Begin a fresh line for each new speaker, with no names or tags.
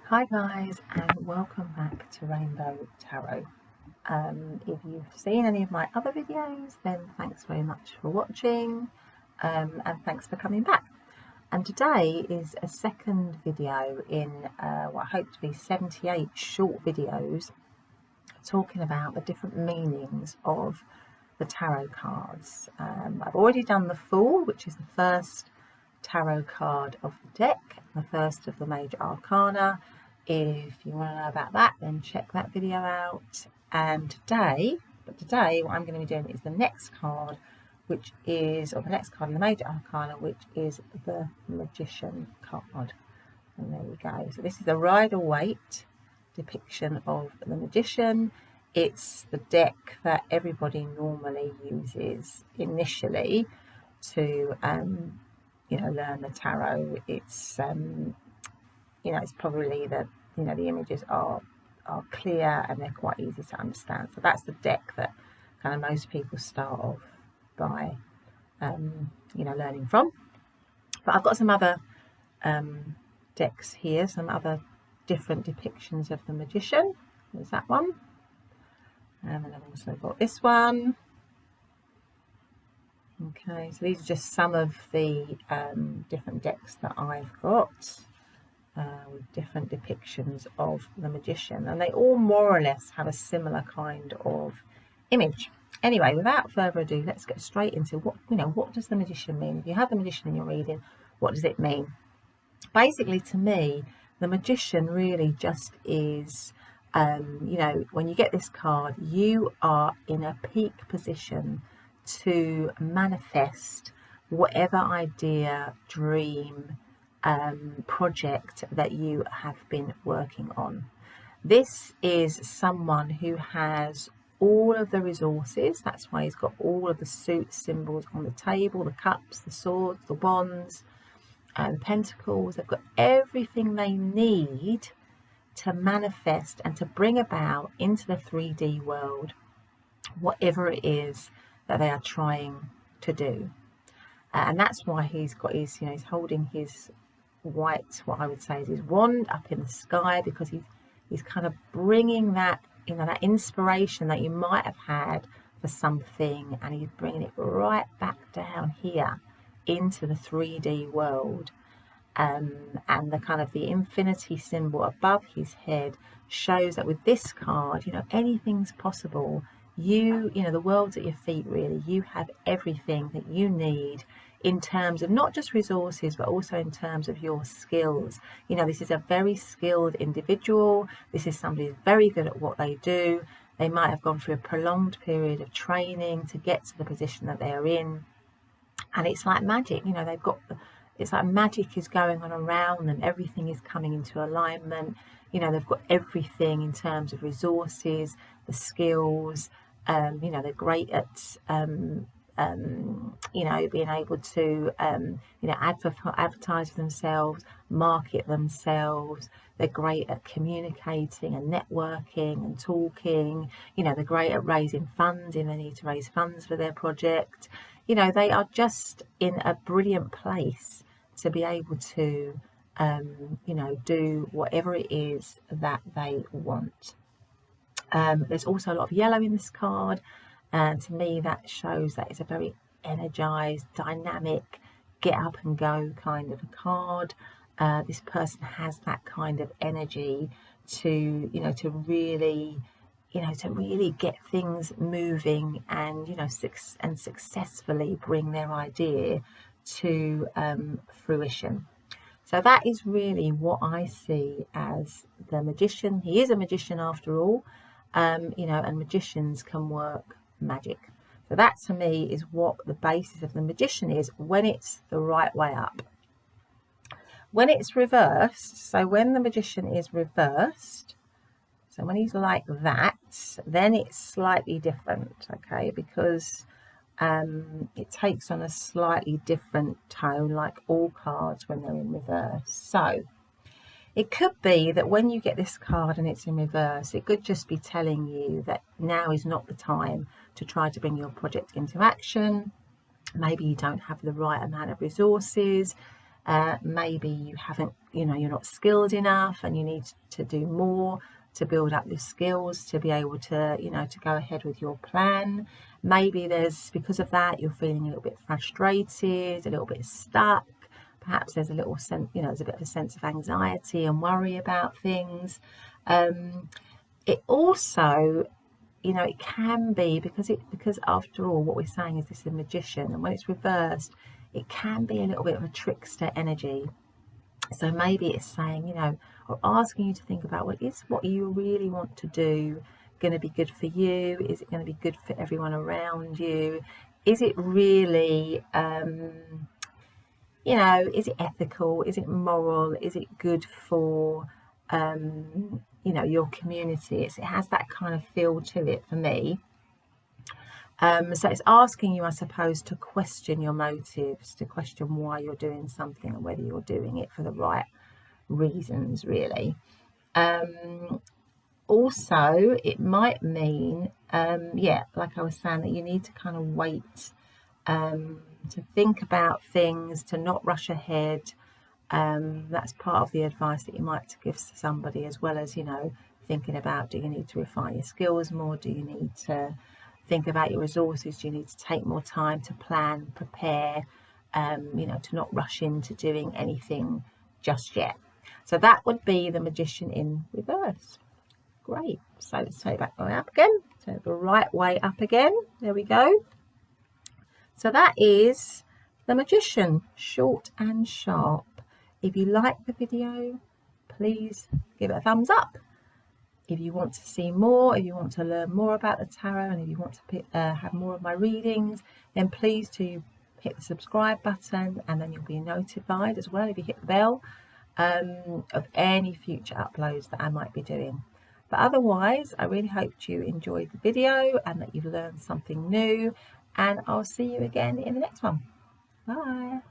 Hi guys, and welcome back to Rainbow Tarot. If you've seen any of my other videos, then thanks very much for watching, and thanks for coming back. And today is a second video in what I hope to be 78 short videos talking about the different meanings of the tarot cards. I've already done the Fool, which is the first tarot card of the deck, the first of the Major Arcana. If you want to know about that, then check that video out. And today what I'm going to be doing is the next card, which is, or the next card in the Major Arcana, which is the Magician card. And there you go. So this is a Rider-Waite depiction of the Magician. It's the deck that everybody normally uses initially to learn the tarot. It's it's probably the the images are clear and they're quite easy to understand. So that's the deck that kind of most people start off by learning from. But I've got some other decks here, some other different depictions of the Magician. There's that one, and then I've also got this one. Okay, so these are just some of the different decks that I've got with different depictions of the Magician, and they all more or less have a similar kind of image. Anyway, without further ado, let's get straight into what does the Magician mean? If you have the Magician in your reading, what does it mean? Basically, to me, the Magician really just is, when you get this card, you are in a peak position to manifest whatever idea, dream, project that you have been working on. This is someone who has all of the resources. That's why he's got all of the suit symbols on the table, the cups, the swords, the wands, and the pentacles. They've got everything they need to manifest and to bring about into the 3D world whatever it is that they are trying to do. And that's why he's got his, he's holding his white, what I would say is his wand up in the sky, because he's kind of bringing that, that inspiration that you might have had for something, and he's bringing it right back down here into the 3D world. And the kind of the infinity symbol above his head shows that with this card, anything's possible. The world's at your feet, really. You have everything that you need in terms of not just resources, but also in terms of your skills. This is a very skilled individual. This is somebody who's very good at what they do. They might have gone through a prolonged period of training to get to the position that they're in. And it's like magic, it's like magic is going on around them. Everything is coming into alignment. They've got everything in terms of resources, the skills. They're great at being able to advertise for themselves, market themselves. They're great at communicating and networking and talking. They're great at raising funds if they need to raise funds for their project. They are just in a brilliant place to be able to do whatever it is that they want. There's also a lot of yellow in this card, and to me that shows that it's a very energized, dynamic, get up and go kind of a card. This person has that kind of energy to really get things moving and and successfully bring their idea to fruition. So that is really what I see as the Magician. He is a magician after all, and magicians can work magic. So that to me is what the basis of the Magician is when it's the right way up. When it's reversed, so when the Magician is reversed, so when he's like that, then it's slightly different, okay, because it takes on a slightly different tone, like all cards when they're in reverse. So it could be that when you get this card and it's in reverse, it could just be telling you that now is not the time to try to bring your project into action. Maybe you don't have the right amount of resources. Maybe you haven't, you're not skilled enough and you need to do more to build up your skills to be able to, to go ahead with your plan. Maybe because of that, you're feeling a little bit frustrated, a little bit stuck. Perhaps there's a little sense, there's a bit of a sense of anxiety and worry about things. It also, it can be because after all, what we're saying is this is a magician, and when it's reversed, it can be a little bit of a trickster energy. So maybe it's saying, or asking you to think about, well, is what you really want to do going to be good for you? Is it going to be good for everyone around you? Is it really, is it ethical? Is it moral? Is it good for, your community? It has that kind of feel to it for me. So it's asking you, I suppose, to question your motives, to question why you're doing something and whether you're doing it for the right reasons, really. Also, it might mean, like I was saying, that you need to kind of wait, to think about things, to not rush ahead. That's part of the advice that you might give to somebody, as well as, thinking about, do you need to refine your skills more? Do you need to think about your resources? Do you need to take more time to plan, prepare, to not rush into doing anything just yet? So that would be the Magician in reverse. Great. So let's take it back way up again. So the right way up again. There we go. So that is the Magician, short and sharp. If you like the video, please give it a thumbs up. If you want to see more, if you want to learn more about the tarot, and if you want to have more of my readings, then please do hit the subscribe button, and then you'll be notified as well if you hit the bell of any future uploads that I might be doing. But otherwise, I really hope you enjoyed the video and that you've learned something new, and I'll see you again in the next one. Bye.